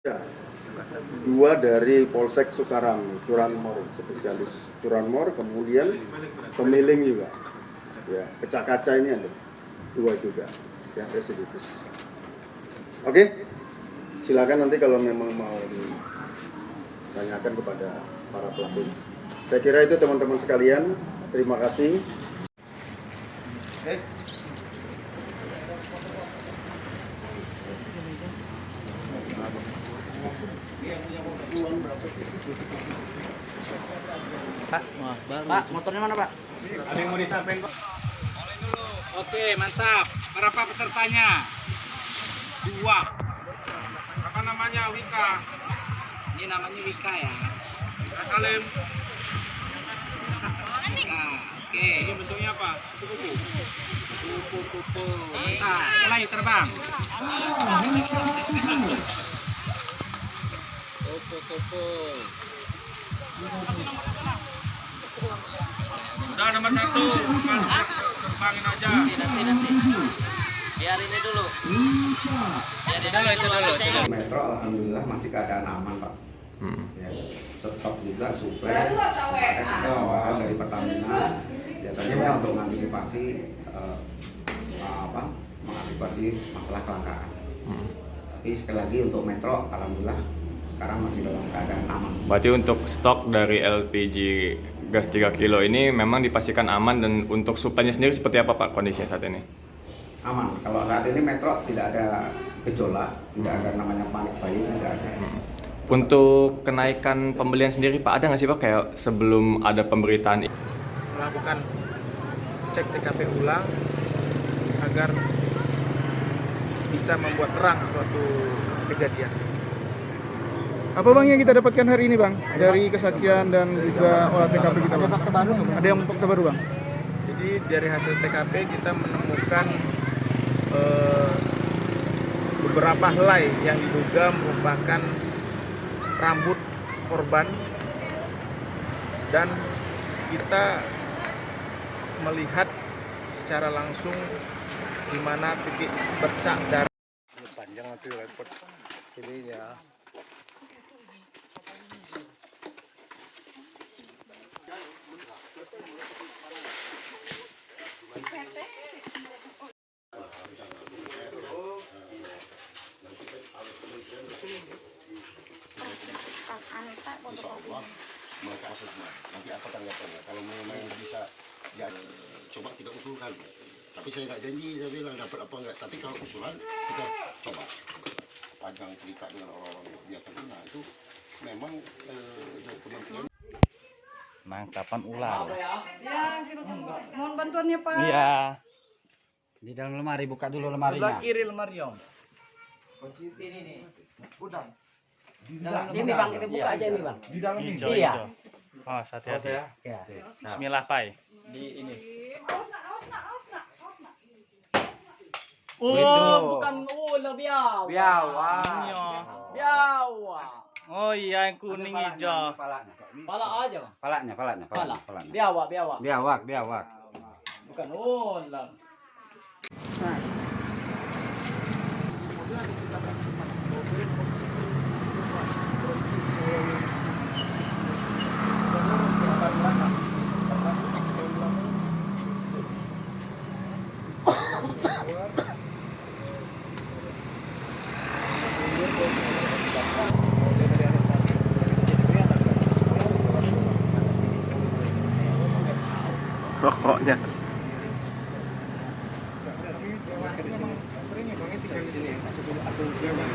Ya, dua dari Polsek Sukaram, Curanmor, spesialis Curanmor, kemudian pemiling juga. Ya, kaca-kaca ini ada dua juga, ya residivis. Oke, silakan nanti kalau memang mau ditanyakan kepada para pelaku. Saya kira itu teman-teman sekalian. Terima kasih. Oke. Pak, motornya mana, Pak? Ada yang mau disampaikan, Pak? Oleh dulu. Oke, mantap. Berapa pesertanya? 2. Apa namanya? Wika. Ini namanya Wika ya. Wika Salim. Wika. Oke. Ini bentuknya apa? Kupu-kupu. Kupu-kupu. Mantap. Mulai terbang. Kupu-kupu. Udah nomor 1. Terbangin aja. Nanti. Biar ini dulu. Itu dulu. Metro alhamdulillah masih keadaan aman, Pak. Ya, stok juga suplai bawahan dari Pertamina. Ya tentunya untuk mengantisipasi mengantisipasi masalah kelangkaan. Tapi sekali lagi untuk Metro alhamdulillah sekarang masih dalam keadaan aman. Berarti untuk stok dari LPG gas 3 kilo ini memang dipastikan aman, dan untuk suplainya sendiri seperti apa, Pak, kondisinya saat ini? Aman. Kalau saat ini Metro tidak ada gejolak, tidak ada namanya panik buying, tidak ada. Untuk kenaikan pembelian sendiri, Pak, ada nggak sih, Pak, kayak sebelum ada pemberitaan? Melakukan cek TKP ulang agar bisa membuat terang suatu kejadian. Apa Bang yang kita dapatkan hari ini Bang? Dari kesaksian dan juga olah TKP kita Bang? Ada yang fakta baru Bang? Jadi dari hasil TKP kita menemukan beberapa helai yang diduga merupakan rambut korban, dan kita melihat secara langsung di mana titik bercak darah. Panjang nanti repot sini ya. Nanti apa tanggapannya kalau memang bisa ya, coba kita usulkan, tapi saya nggak janji, saya bilang dapat apa enggak, tapi kalau usulan kita coba panjang cerita dengan orang-orang yang terkena itu memang kementerian Penangkapan ular. Ya, mohon bantuannya Pak. Iya. Di dalam lemari, buka dulu lemarinya. Sebelah kiri lemari om. Ini Bang, kita buka aja ini Bang. Di dalam ini. Iya. Oh, hati-hati. Ya. Bismillah, Pai. Di ini. Oh, bukan ular biawa. Biawa. Biawa. Oh iya, yang kuning hijau. Pala aja Bang. Palanya. Pala. Biawa. Biawak. Bukan ular. Rokoknya. Sering ya Bang, tinggal di sini. Asumsinya Bang.